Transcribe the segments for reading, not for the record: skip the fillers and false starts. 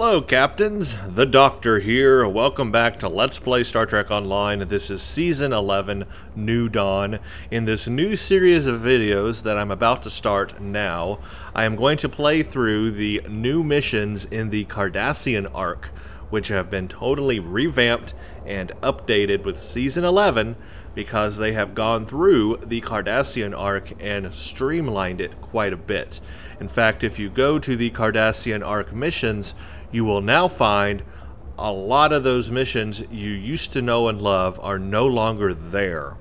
Hello, Captains. The Doctor here. Welcome back to Let's Play Star Trek Online. This is Season 11, New Dawn. In this new series of videos that I'm about to start now, I am going to play through the new missions in the Cardassian arc, which have been totally revamped and updated with Season 11 because they have gone through the Cardassian arc and streamlined it quite a bit. In fact, if you go to the Cardassian arc missions, you will now find a lot of those missions you used to know and love are no longer there.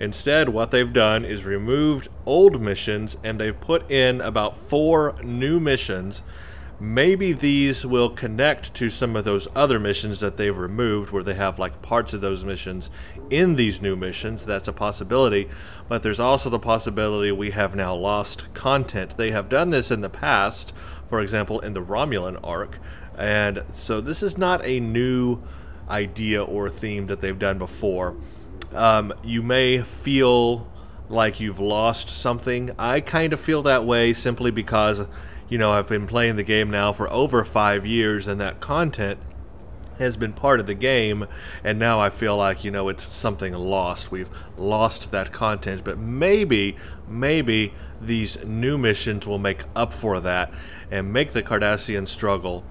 Instead, what they've done is removed old missions and they've put in about 4 new missions. Maybe these will connect to some of those other missions that they've removed where they have like parts of those missions in these new missions. That's a possibility, but there's also the possibility we have now lost content. They have done this in the past, for example in the Romulan arc, and so this is not a new idea or theme that they've done before. You may feel like you've lost something. I kind of feel that way simply because, you know, I've been playing the game now for over 5 years and that content has been part of the game, and now I feel like, you know, it's something lost. We've lost that content, but maybe these new missions will make up for that and make the Cardassian Struggle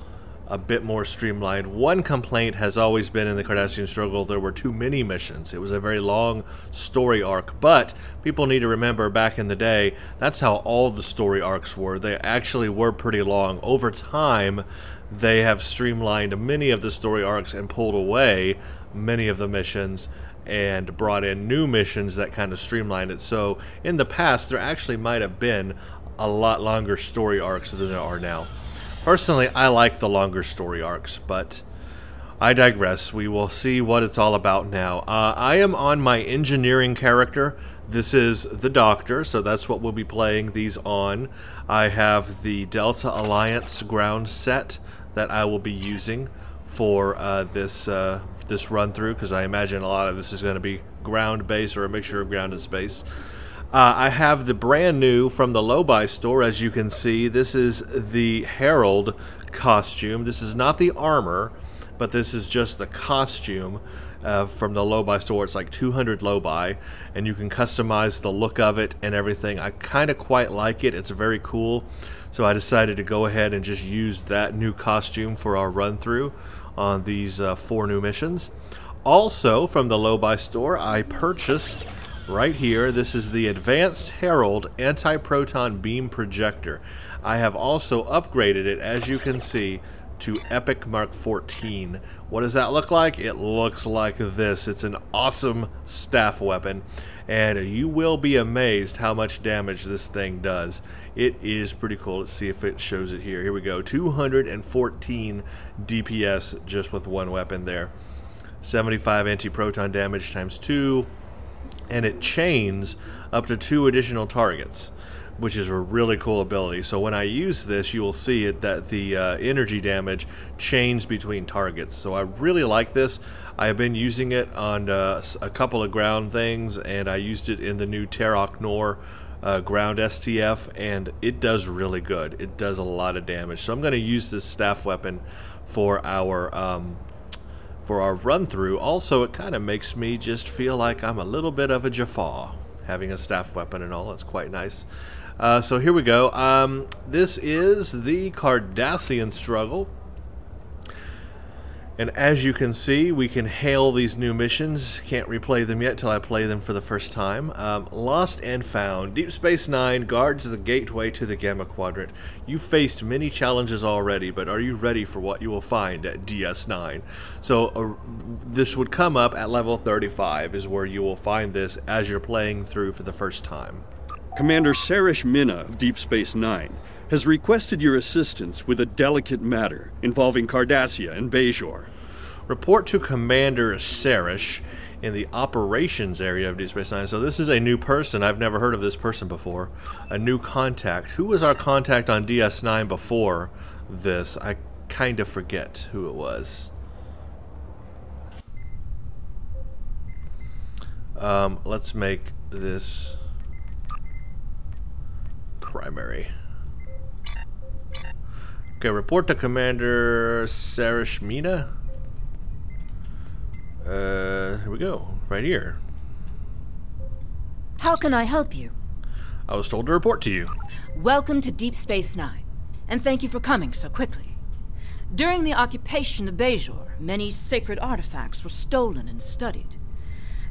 a bit more streamlined. One complaint has always been in the Cardassian Struggle there were too many missions. It was a very long story arc, but people need to remember back in the day, that's how all the story arcs were. They actually were pretty long. Over time, they have streamlined many of the story arcs and pulled away many of the missions and brought in new missions that kind of streamlined it. So in the past, there actually might have been a lot longer story arcs than there are now. Personally, I like the longer story arcs, but I digress. We will see what it's all about now. I am on my engineering character. This is the Doctor, so that's what we'll be playing these on. I have the Delta Alliance ground set that I will be using for this run-through, because I imagine a lot of this is going to be ground-based or a mixture of ground and space. I have the brand new from the Low-Buy store. As you can see, this is the Herald costume. This is not the armor, but this is just the costume from the Low-Buy store. It's like 200 Low-Buy, and you can customize the look of it and everything. I kind of quite like it. It's very cool. So I decided to go ahead and just use that new costume for our run-through on these 4 new missions. Also, from the Low-Buy store, I purchased right here, this is the Advanced Herald Antiproton Beam Projector. I have also upgraded it, as you can see, to Epic Mark 14. What does that look like? It looks like this. It's an awesome staff weapon, and you will be amazed how much damage this thing does. It is pretty cool. Let's see if it shows it here. Here we go. 214 DPS just with one weapon there. 75 anti-proton damage times 2. And it chains up to 2 additional targets, which is a really cool ability. So when I use this, you will see it that the energy damage chains between targets. So I really like this. I have been using it on a couple of ground things, and I used it in the new Terok Nor ground STF, and it does really good. It does a lot of damage. So I'm going to use this staff weapon for our run-through. Also, it kind of makes me just feel like I'm a little bit of a Jaffa, having a staff weapon and all. That's quite nice. So here we go. This is the Cardassian Struggle. And as you can see, we can hail these new missions. Can't replay them yet till I play them for the first time. Lost and Found. Deep Space Nine guards the gateway to the Gamma Quadrant. You've faced many challenges already, but are you ready for what you will find at DS9? So this would come up at level 35 is where you will find this as you're playing through for the first time. Commander Sarish Minna of Deep Space Nine has requested your assistance with a delicate matter involving Cardassia and Bajor. Report to Commander Sarish in the operations area of Deep Space Nine. So this is a new person. I've never heard of this person before. A new contact. Who was our contact on DS9 before this? I kind of forget who it was. Let's make this primary. Okay, report to Commander Sarashmina. Here we go. Right here. How can I help you? I was told to report to you. Welcome to Deep Space Nine, and thank you for coming so quickly. During the occupation of Bajor, many sacred artifacts were stolen and studied.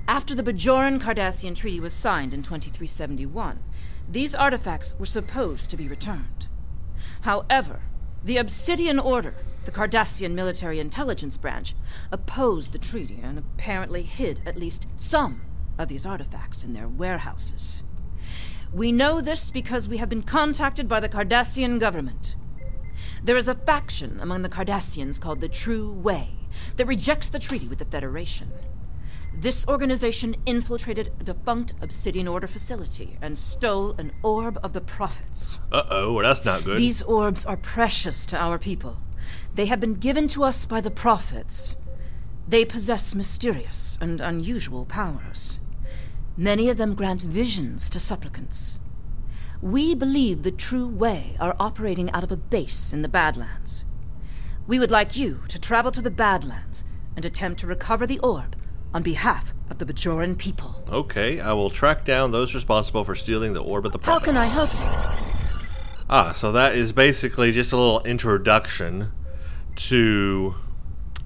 After the Bajoran-Cardassian Treaty was signed in 2371, these artifacts were supposed to be returned. However, the Obsidian Order, the Cardassian military intelligence branch, opposed the treaty and apparently hid at least some of these artifacts in their warehouses. We know this because we have been contacted by the Cardassian government. There is a faction among the Cardassians called the True Way that rejects the treaty with the Federation. This organization infiltrated a defunct Obsidian Order facility and stole an orb of the prophets. Uh-oh, well, that's not good. These orbs are precious to our people. They have been given to us by the prophets. They possess mysterious and unusual powers. Many of them grant visions to supplicants. We believe the True Way are operating out of a base in the Badlands. We would like you to travel to the Badlands and attempt to recover the orb on behalf of the Bajoran people. Okay, I will track down those responsible for stealing the orb of the prophets. How can I help you? Ah, so that is basically just a little introduction to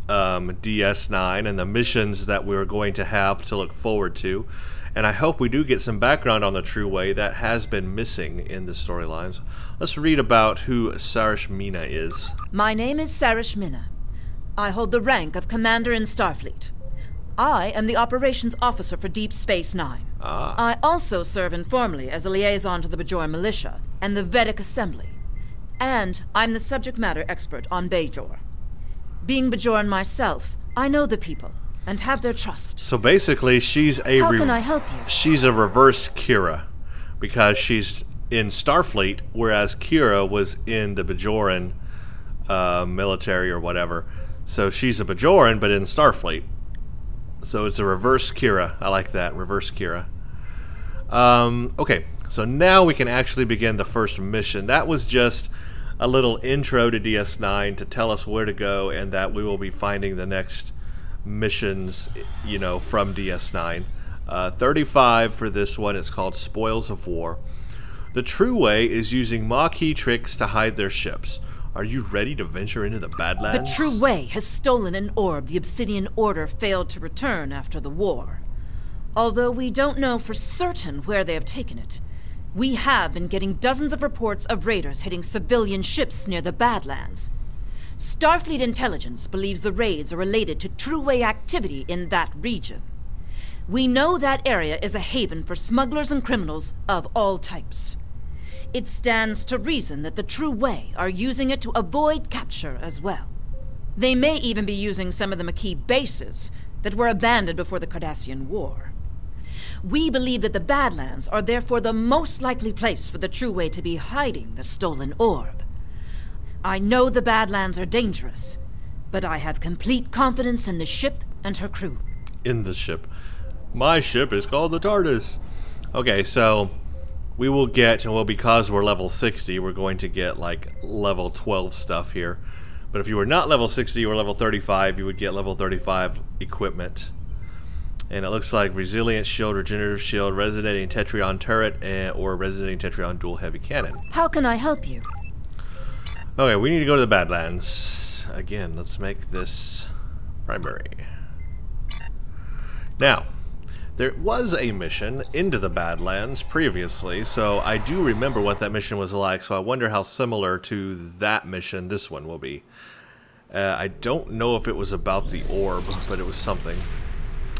DS9 and the missions that we're going to have to look forward to. And I hope we do get some background on the True Way that has been missing in the storylines. Let's read about who Sarashmina is. My name is Sarashmina. I hold the rank of Commander in Starfleet. I am the Operations Officer for Deep Space Nine. I also serve informally as a liaison to the Bajoran Militia and the Vedic Assembly. And I'm the subject matter expert on Bajor. Being Bajoran myself, I know the people and have their trust. So basically, she's a How can I help you? She's a reverse Kira, because she's in Starfleet, whereas Kira was in the Bajoran military or whatever. So she's a Bajoran, but in Starfleet. So it's a reverse Kira. I like that, reverse Kira. Okay, so now we can actually begin the first mission. That was just a little intro to DS9 to tell us where to go and that we will be finding the next missions, you know, from DS9. 35 for this one. It's called Spoils of War. The True Way is using Maquis tricks to hide their ships. Are you ready to venture into the Badlands? The True Way has stolen an orb the Obsidian Order failed to return after the war. Although we don't know for certain where they have taken it, we have been getting dozens of reports of raiders hitting civilian ships near the Badlands. Starfleet intelligence believes the raids are related to True Way activity in that region. We know that area is a haven for smugglers and criminals of all types. It stands to reason that the True Way are using it to avoid capture as well. They may even be using some of the Maquis bases that were abandoned before the Cardassian War. We believe that the Badlands are therefore the most likely place for the True Way to be hiding the stolen orb. I know the Badlands are dangerous, but I have complete confidence in the ship and her crew. In the ship. My ship is called the TARDIS. Okay, so we will get, well, because we're level 60, we're going to get like level 12 stuff here. But if you were not level 60 or level 35, you would get level 35 equipment. And it looks like Resilient Shield, Regenerative Shield, Resonating Tetrion Turret, or Resonating Tetrion Dual Heavy Cannon. How can I help you? Okay, we need to go to the Badlands. Again, let's make this primary. Now, there was a mission into the Badlands previously, so I do remember what that mission was like, so I wonder how similar to that mission this one will be. I don't know if it was about the orb, but it was something.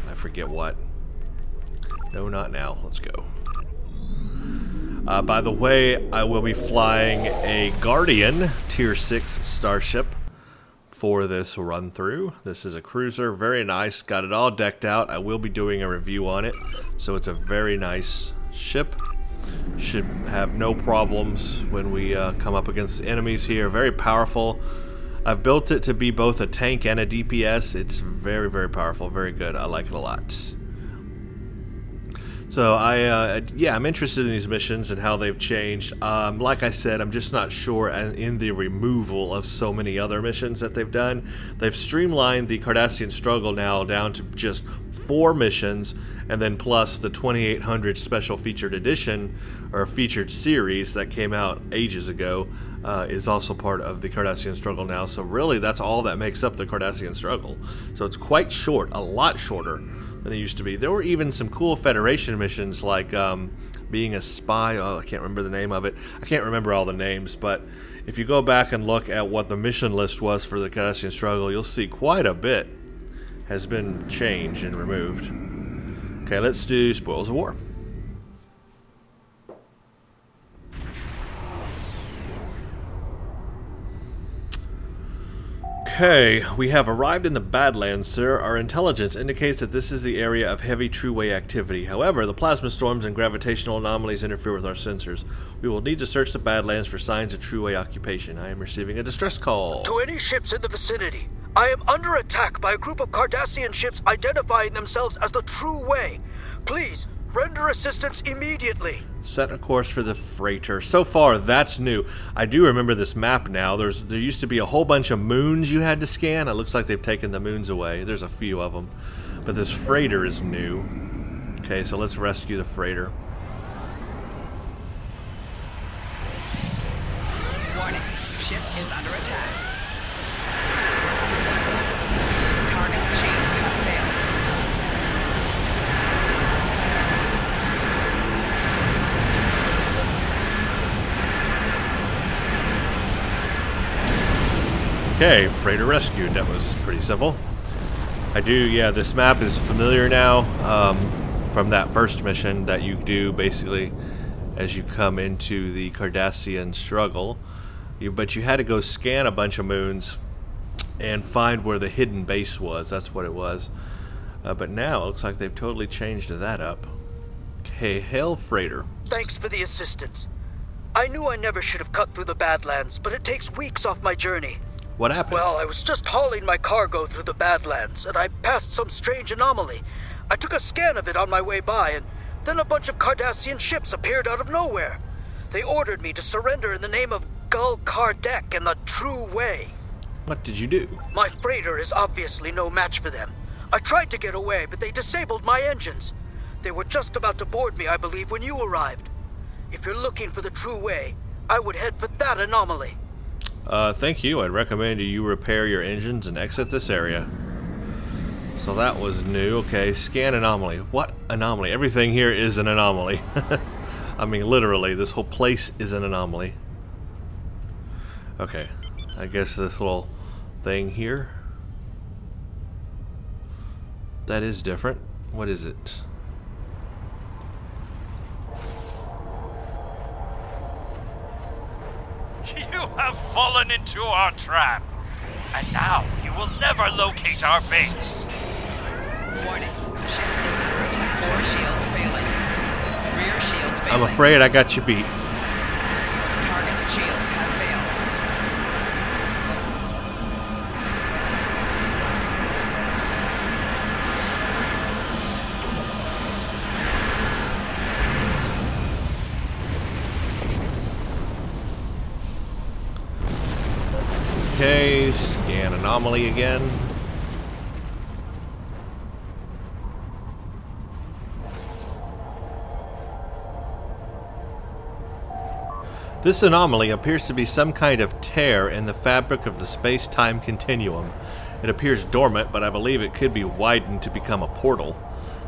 I forget what. No, not now. Let's go. By the way, I will be flying a Guardian Tier 6 starship for this run through. This is a cruiser, very nice, got it all decked out. I will be doing a review on it, so it's a very nice ship. Should have no problems when we come up against enemies here. Very powerful. I've built it to be both a tank and a DPS. It's very, very powerful, very good. I like it a lot. So I'm interested in these missions and how they've changed. Like I said, I'm just not sure in the removal of so many other missions that they've done. They've streamlined the Cardassian Struggle now down to just 4 missions, and then plus the 2800 special featured edition or featured series that came out ages ago is also part of the Cardassian Struggle now. So really, that's all that makes up the Cardassian Struggle. So it's quite short, a lot shorter than it used to be. There were even some cool Federation missions like being a spy. Oh, I can't remember the name of it. I can't remember all the names, but if you go back and look at what the mission list was for the Cardassian Struggle, you'll see quite a bit has been changed and removed. Okay, let's do Spoils of War. Okay, we have arrived in the Badlands, sir. Our intelligence indicates that this is the area of heavy true-way activity. However, the plasma storms and gravitational anomalies interfere with our sensors. We will need to search the Badlands for signs of true-way occupation. I am receiving a distress call. To any ships in the vicinity, I am under attack by a group of Cardassian ships identifying themselves as the True Way. Please, render assistance immediately. Set a course for the freighter. So far, that's new. I do remember this map now. There used to be a whole bunch of moons you had to scan. It looks like they've taken the moons away. There's a few of them. But this freighter is new. Okay, so let's rescue the freighter. Warning, ship is under attack. Target shields have failed. Okay, freighter rescued. That was pretty simple. Yeah, this map is familiar now from that first mission that you do basically as you come into the Cardassian Struggle. But you had to go scan a bunch of moons and find where the hidden base was. That's what it was. But now it looks like they've totally changed that up. Okay, hail freighter. Thanks for the assistance. I knew I never should have cut through the Badlands, but it takes weeks off my journey. What happened? Well, I was just hauling my cargo through the Badlands, and I passed some strange anomaly. I took a scan of it on my way by, and then a bunch of Cardassian ships appeared out of nowhere. They ordered me to surrender in the name of Gul Kardec and the True Way. What did you do? My freighter is obviously no match for them. I tried to get away, but they disabled my engines. They were just about to board me, I believe, when you arrived. If you're looking for the True Way, I would head for that anomaly. Thank you. I'd recommend you repair your engines and exit this area. So that was new. Okay, scan anomaly. What anomaly? Everything here is an anomaly. I mean, literally, this whole place is an anomaly. Okay, I guess this little thing here. That is different. What is it? You have fallen into our trap, and now you will never locate our base. Warning, ship is under attack. 4 shields failing. Rear shields failing. I'm afraid I got you beat. Target shields have failed. Okay, scan anomaly again. This anomaly appears to be some kind of tear in the fabric of the space-time continuum. It appears dormant, but I believe it could be widened to become a portal.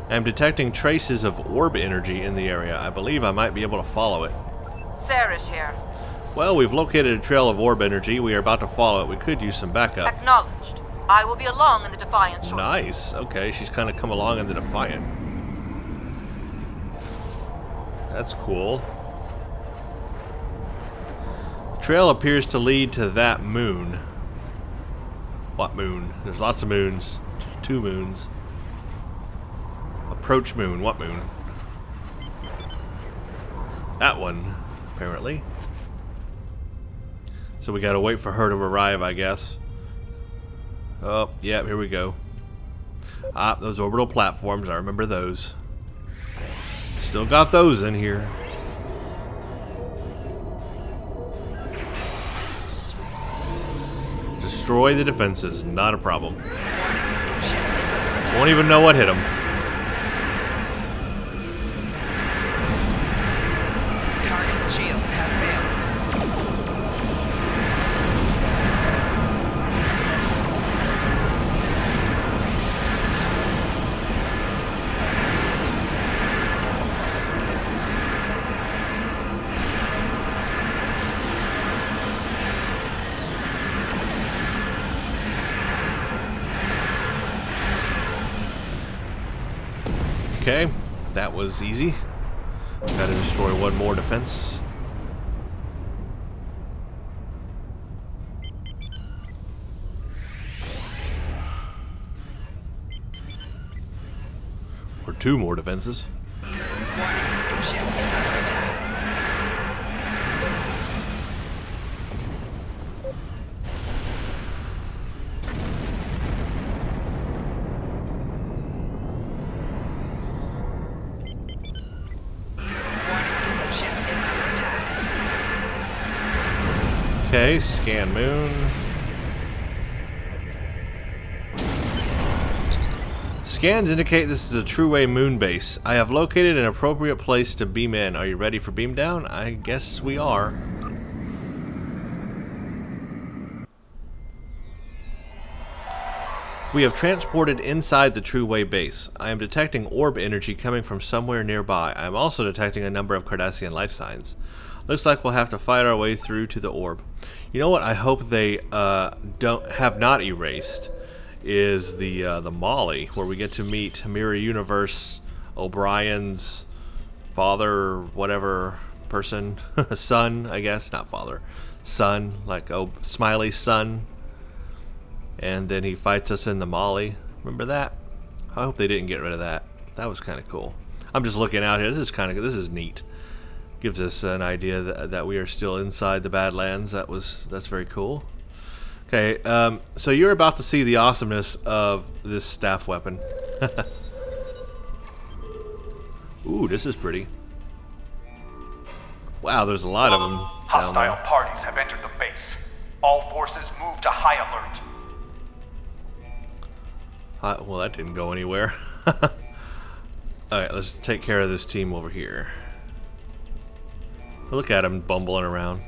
I am detecting traces of orb energy in the area. I believe I might be able to follow it. Sarish here. Well, we've located a trail of orb energy. We are about to follow it. We could use some backup. Acknowledged. I will be along in the Defiant shortly. Nice. Okay, she's kind of come along in the Defiant. That's cool. The trail appears to lead to that moon. What moon? There's lots of moons. 2 moons. Approach moon. What moon? That one, apparently. So we gotta wait for her to arrive, I guess. Oh, yeah, here we go. Ah, those orbital platforms, I remember those. Still got those in here. Destroy the defenses, not a problem. Won't even know what hit them. Target shield has failed. Okay, that was easy. Gotta destroy one more defense. Or two more defenses. Warning, ship is under attack. Okay, scan moon. Scans indicate this is a True-Way moon base. I have located an appropriate place to beam in. Are you ready for beam down? I guess we are. We have transported inside the True-Way base. I am detecting orb energy coming from somewhere nearby. I am also detecting a number of Cardassian life signs. Looks like we'll have to fight our way through to the orb. You know what I hope they have not erased is the Molly, where we get to meet Mirror Universe O'Brien's father, or whatever person, son, I guess, not father, son, like Smiley's son, and then he fights us in the Molly. Remember that? I hope they didn't get rid of that. That was kind of cool. I'm just looking out here. This is neat. Gives us an idea that we are still inside the Badlands. That's very cool. Okay, so you're about to see the awesomeness of this staff weapon. Ooh, this is pretty. Wow, there's a lot of them. Hostile parties have entered the base. All forces move to high alert. Well, that didn't go anywhere. Alright, let's take care of this team over here. Look at him bumbling around.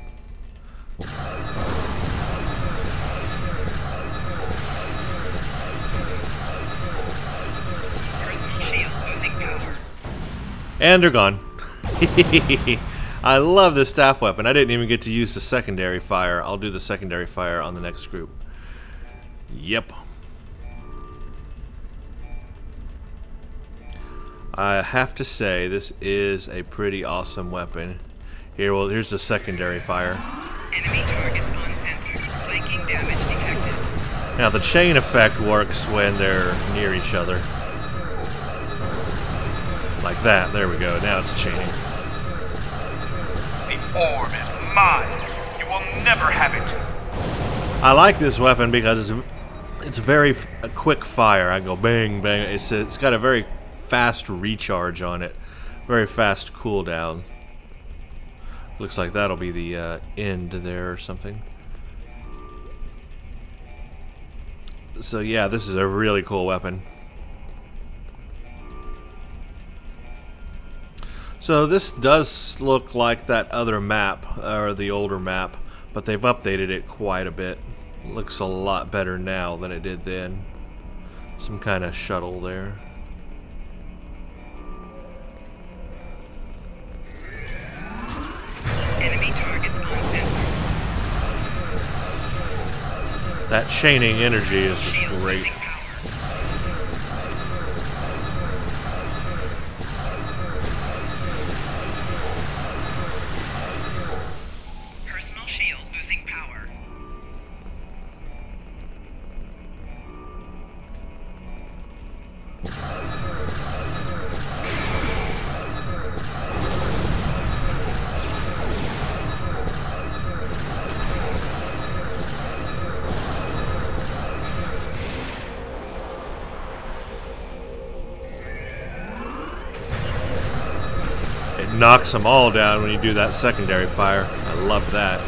And they're gone. I love this staff weapon. I didn't even get to use the secondary fire. I'll do the secondary fire on the next group. Yep. I have to say, this is a pretty awesome weapon. Here's the secondary fire. Enemy targets on sensor. Flanking damage detected. Now the chain effect works when they're near each other. Like that. There we go. Now it's chaining. The orb is mine. You will never have it. I like this weapon because it's a quick fire. I go bang bang. It's got a very fast recharge on it. Very fast cooldown. Looks like that'll be the end there or something. So yeah, this is a really cool weapon. So this does look like that other map, or the older map, but they've updated it quite a bit. It looks a lot better now than it did then. Some kind of shuttle there. Enemy targets on sensor. That chaining energy is just great. Personal shield losing power. knocks them all down when you do that secondary fire. I love that.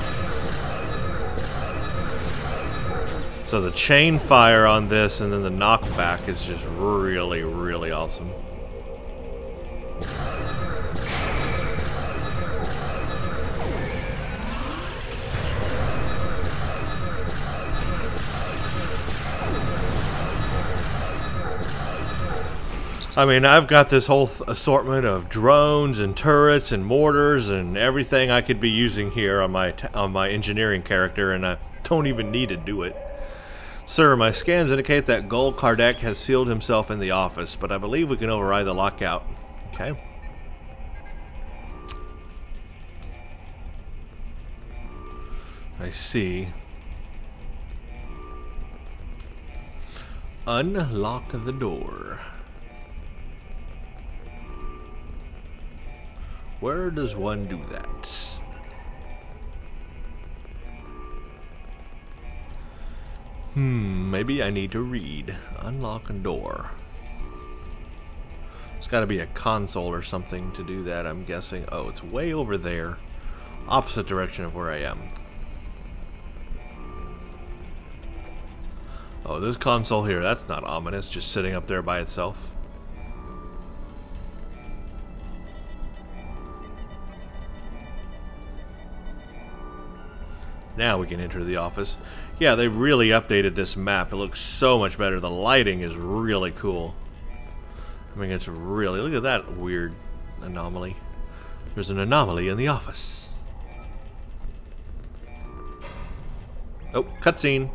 So the chain fire on this and then the knockback is just really, really awesome. I mean, I've got this whole assortment of drones and turrets and mortars and everything I could be using here on my engineering character, and I don't even need to do it. Sir, my scans indicate that Gul Kardec has sealed himself in the office, but I believe we can override the lockout. Okay. I see. Unlock the door. Where does one do that? Maybe I need to read. Unlock a door. It's got to be a console or something to do that, I'm guessing. Oh, it's way over there. Opposite direction of where I am. Oh, this console here, that's not ominous, just sitting up there by itself. Now we can enter the office. Yeah, they really updated this map. It looks so much better. The lighting is really cool. I mean, it's really... Look at that weird anomaly. There's an anomaly in the office. Oh, cutscene.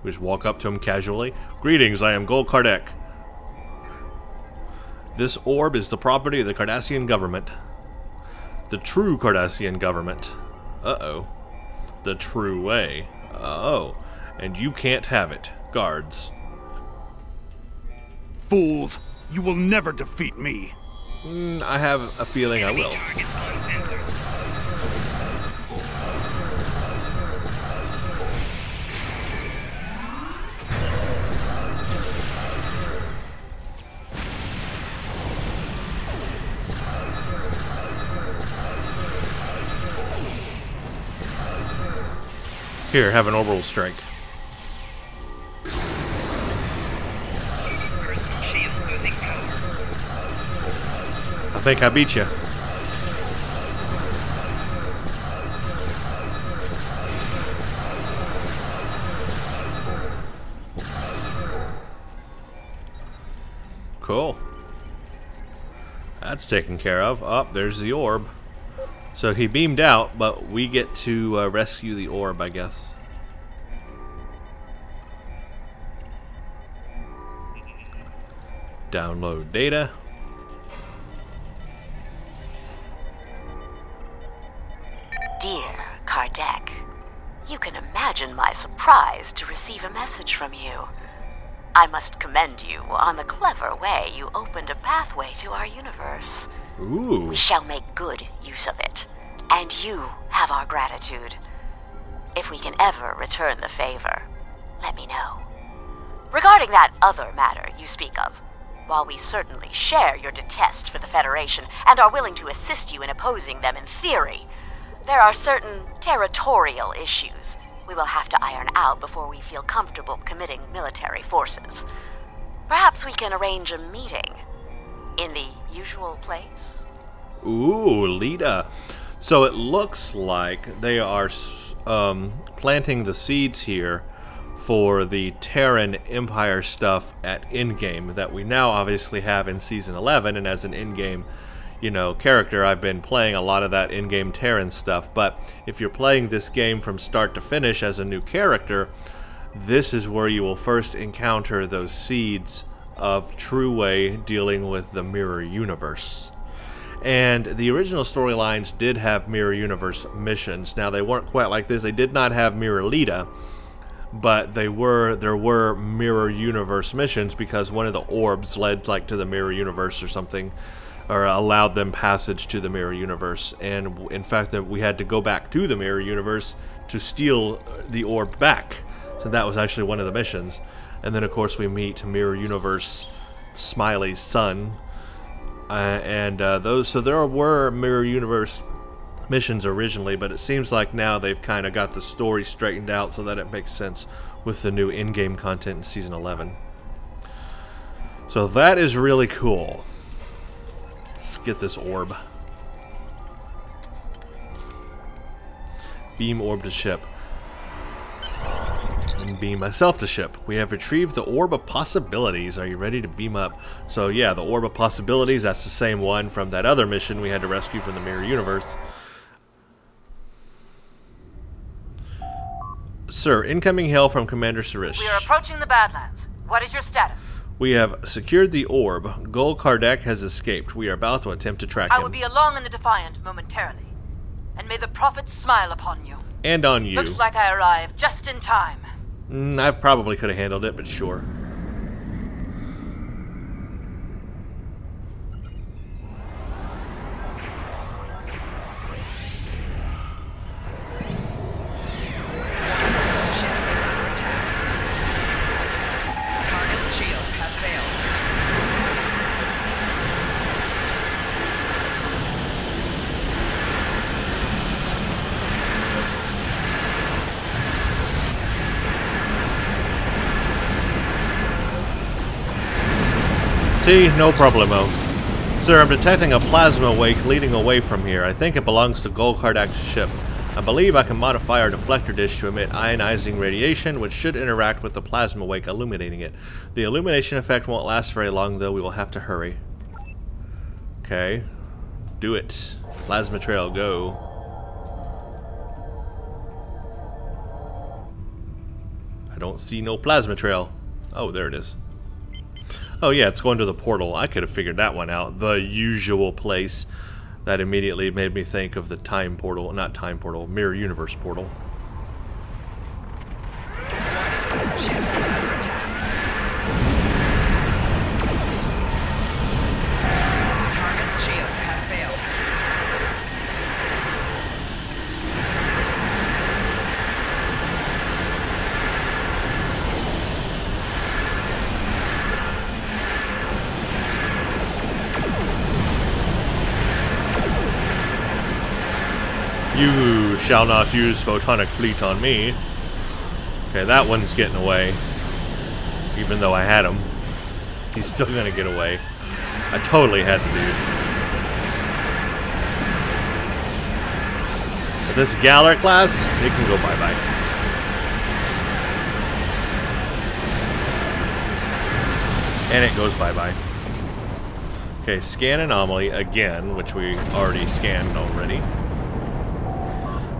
We just walk up to him casually. Greetings, I am Gul Kardec. This orb is the property of the Cardassian government. The true Cardassian government. Uh-oh. The true way. Oh. And you can't have it. Guards. Fools! You will never defeat me! I have a feeling I will. Here, have an orbital strike. Personal shield losing power. I think I beat you. Cool. That's taken care of. Oh, there's the orb. So he beamed out, but we get to rescue the orb, I guess. Download data. Dear Kardec, you can imagine my surprise to receive a message from you. I must commend you on the clever way you opened a pathway to our universe. Ooh. We shall make good use of it, and you have our gratitude. If we can ever return the favor, let me know. Regarding that other matter you speak of, while we certainly share your detest for the Federation and are willing to assist you in opposing them in theory, there are certain territorial issues we will have to iron out before we feel comfortable committing military forces. Perhaps we can arrange a meeting in the usual place? Ooh, Lita. So it looks like they are planting the seeds here for the Terran Empire stuff at Endgame that we now obviously have in Season 11, and as an Endgame, you know, character, I've been playing a lot of that in-game Terran stuff. But if you're playing this game from start to finish as a new character, this is where you will first encounter those seeds of True Way dealing with the Mirror Universe. And the original storylines did have Mirror Universe missions. Now, they weren't quite like this. They did not have Mirror Lita, but there were Mirror Universe missions because one of the orbs led like to the Mirror Universe or something, or allowed them passage to the Mirror Universe. And in fact, we had to go back to the Mirror Universe to steal the orb back. So that was actually one of the missions. And then of course we meet Mirror Universe Smiley's son, So there were Mirror Universe missions originally, but it seems like now they've kind of got the story straightened out so that it makes sense with the new in-game content in Season 11. So that is really cool. Let's get this orb. Beam orb to ship. And beam myself to ship. We have retrieved the Orb of Possibilities. Are you ready to beam up? So yeah, the Orb of Possibilities, that's the same one from that other mission we had to rescue from the Mirror Universe. Sir, incoming hail from Commander Sarish. We are approaching the Badlands. What is your status? We have secured the orb. Gul Kardec has escaped. We are about to attempt to track him. I will be along in the Defiant momentarily. And may the prophets smile upon you. And on you. Looks like I arrived just in time. I probably could have handled it, but sure. See, no problemo. Sir, I'm detecting a plasma wake leading away from here. I think it belongs to Gul Kardac's ship. I believe I can modify our deflector dish to emit ionizing radiation, which should interact with the plasma wake, illuminating it. The illumination effect won't last very long, though. We will have to hurry. Okay. Do it. Plasma trail, go. I don't see no plasma trail. Oh, there it is. Oh yeah, it's going to the portal. I could have figured that one out. The usual place. That immediately made me think of the time portal. Not time portal, Mirror Universe portal. You shall not use photonic fleet on me. Okay, that one's getting away. Even though I had him. He's still gonna get away. I totally had the dude. But this Galler class, it can go bye-bye. And it goes bye-bye. Okay, scan anomaly again, which we already scanned already.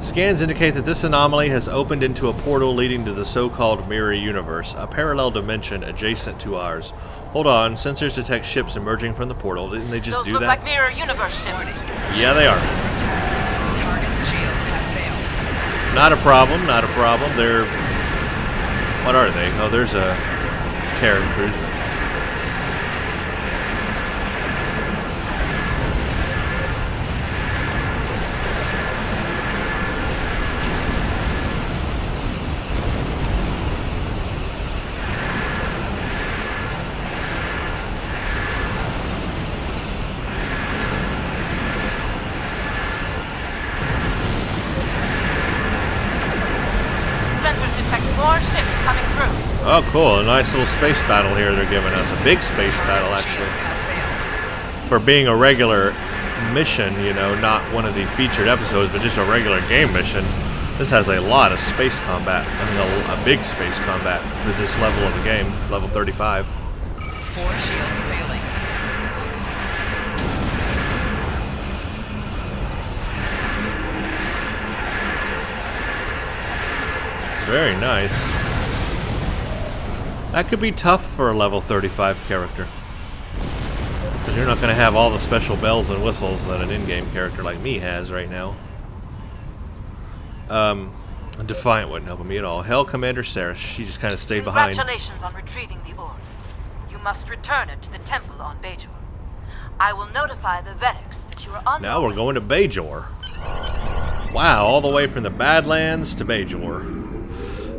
Scans indicate that this anomaly has opened into a portal leading to the so-called Mirror Universe, a parallel dimension adjacent to ours. Hold on, sensors detect ships emerging from the portal. Didn't they just do that? Those look like Mirror Universe ships. Yeah, they are. Not a problem, not a problem. They're... What are they? Oh, there's a Terran cruiser. Oh, cool. A nice little space battle here they're giving us. A big space battle, actually. For being a regular mission, you know, not one of the featured episodes, but just a regular game mission, this has a lot of space combat. I mean, a big space combat for this level of the game, level 35. 4 shields failing. Very nice. That could be tough for a level 35 character. Because you're not going to have all the special bells and whistles that an in-game character like me has right now. Defiant wouldn't help me at all. Hell, Commander Sarish. She just kind of stayed behind. Congratulations on retrieving the orb. You must return it to the temple on Bajor. I will notify the Vedics that you are on. Now we're going to Bajor. Wow, all the way from the Badlands to Bajor.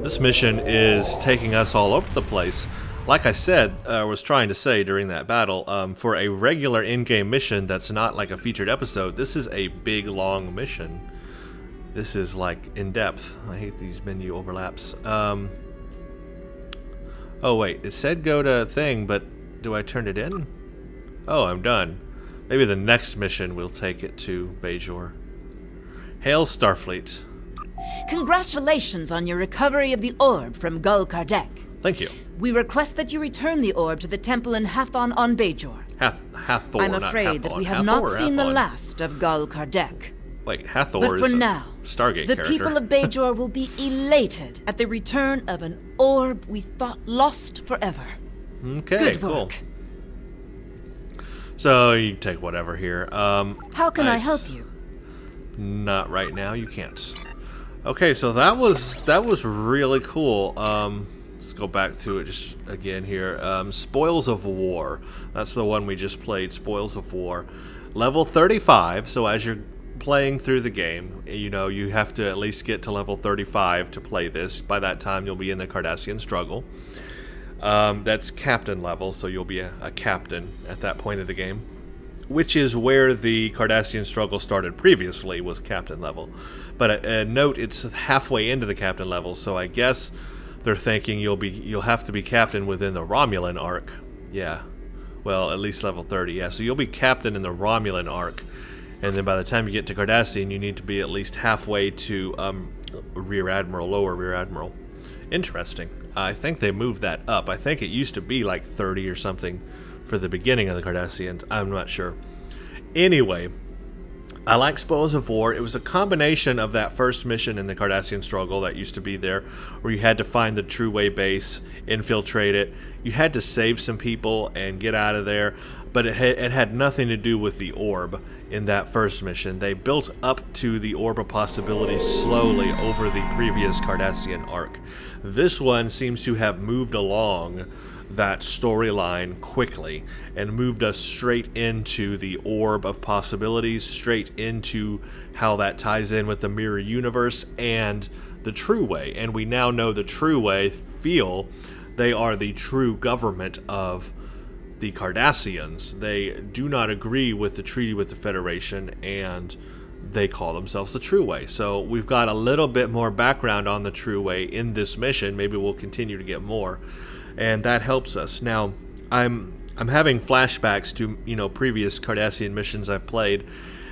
This mission is taking us all over the place. like I said, was trying to say during that battle, for a regular in-game mission that's not like a featured episode, this is a big, long mission. This is like in-depth. I hate these menu overlaps. Oh wait, it said go to thing, but do I turn it in? Oh, I'm done. Maybe the next mission will take it to Bajor. Hail Starfleet. Congratulations on your recovery of the orb from Gul Kardec. Thank you. We request that you return the orb to the temple in Hathon on Bajor. Hathor, I'm afraid that we have not seen the last of Gul Kardec. Wait, Hathor but for is now, a Stargate the character. people of Bajor will be elated at the return of an orb we thought lost forever. Okay, Good cool. work. So you take whatever here. How can I help you? Not right now. You can't. Okay, so that was really cool. Let's go back to it just again here. Spoils of War. That's the one we just played. Spoils of War, level 35. So as you're playing through the game, you know you have to at least get to level 35 to play this. By that time, you'll be in the Cardassian Struggle. That's captain level, so you'll be a captain at that point of the game, which is where the Cardassian Struggle started previously, was captain level. But note, it's halfway into the captain level, so I guess they're thinking you'll have to be captain within the Romulan arc. Yeah, well, at least level 30. Yeah, so you'll be captain in the Romulan arc, and then by the time you get to Cardassian, you need to be at least halfway to Rear Admiral, lower Rear Admiral. Interesting. I think they moved that up. I think it used to be like 30 or something for the beginning of the Cardassians. I'm not sure. Anyway, I like Spoils of War. It was a combination of that first mission in the Cardassian Struggle that used to be there, where you had to find the True Way base, infiltrate it. You had to save some people and get out of there, but it had nothing to do with the orb in that first mission. They built up to the Orb of Possibilities slowly over the previous Cardassian arc. This one seems to have moved along that storyline quickly and moved us straight into the Orb of Possibilities, straight into how that ties in with the Mirror Universe and the True Way. And we now know the True Way feel they are the true government of the Cardassians. They do not agree with the treaty with the Federation, and they call themselves the True Way. So we've got a little bit more background on the True Way in this mission. Maybe we'll continue to get more, and that helps us. Now, I'm having flashbacks to, you know, previous Cardassian missions I've played,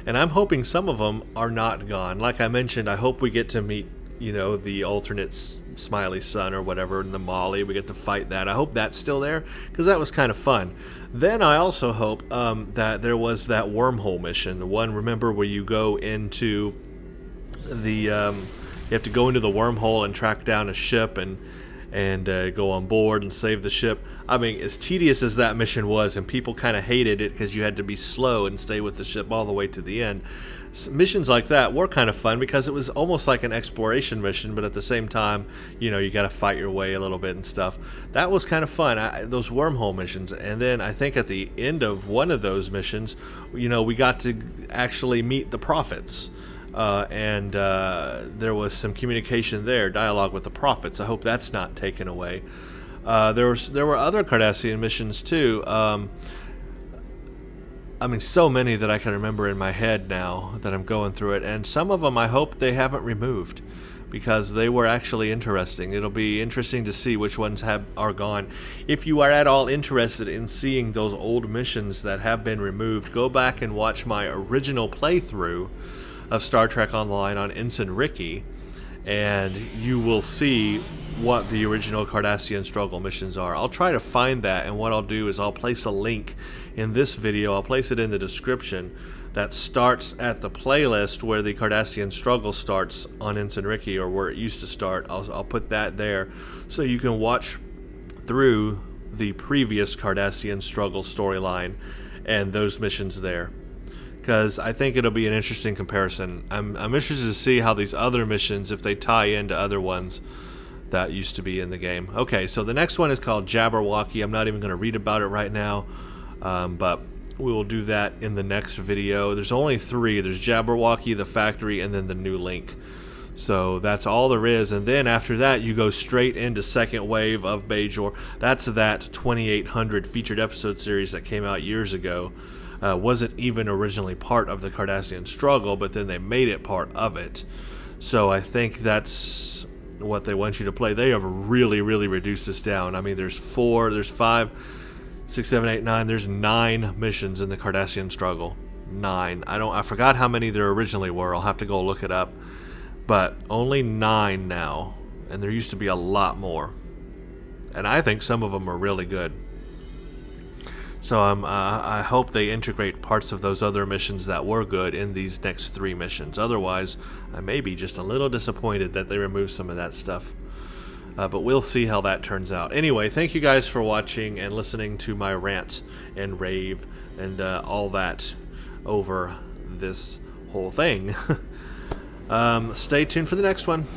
and I'm hoping some of them are not gone. Like I mentioned, I hope we get to meet, you know, the alternate Smiley Sun or whatever in the Molly. We get to fight that. I hope that's still there, because that was kind of fun. Then I also hope that there was that wormhole mission, the one, remember, where you go into the you have to go into the wormhole and track down a ship and go on board and save the ship. I mean, as tedious as that mission was, and people kind of hated it because you had to be slow and stay with the ship all the way to the end, missions like that were kind of fun because it was almost like an exploration mission, but at the same time, you know, you got to fight your way a little bit and stuff. That was kind of fun, those wormhole missions. And then I think at the end of one of those missions, you know, we got to actually meet the prophets. And there was some communication there, dialogue with the prophets. I hope that's not taken away. There were other Cardassian missions too. I mean, so many that I can remember in my head now that I'm going through it, and some of them I hope they haven't removed, because they were actually interesting. It'll be interesting to see which ones are gone. If you are at all interested in seeing those old missions that have been removed, go back and watch my original playthrough of Star Trek Online on Ensign Ricky, and you will see what the original Cardassian Struggle missions are. I'll try to find that, and what I'll do is I'll place a link in this video. I'll place it in the description that starts at the playlist where the Cardassian Struggle starts on Ensign Ricky, or where it used to start. I'll put that there so you can watch through the previous Cardassian Struggle storyline and those missions there, because I think it'll be an interesting comparison. I'm interested to see how these other missions, if they tie into other ones that used to be in the game. Okay, so the next one is called Jabberwocky. I'm not even going to read about it right now, but we will do that in the next video. There's only 3. There's Jabberwocky, the factory, and then the new link. So that's all there is, and then after that you go straight into second wave of Bajor. That's that 2800 featured episode series that came out years ago. Wasn't even originally part of the Cardassian Struggle, but then they made it part of it. So I think that's what they want you to play. They have really, really reduced this down. I mean, there's 5, 6, 7, 8, 9. There's 9 missions in the Cardassian Struggle. 9. I forgot how many there originally were. I'll have to go look it up. But only 9 now, and there used to be a lot more. And I think some of them are really good. So I hope they integrate parts of those other missions that were good in these next 3 missions. Otherwise, I may be just a little disappointed that they removed some of that stuff. But we'll see how that turns out. Anyway, thank you guys for watching and listening to my rant and rave and all that over this whole thing. Stay tuned for the next one.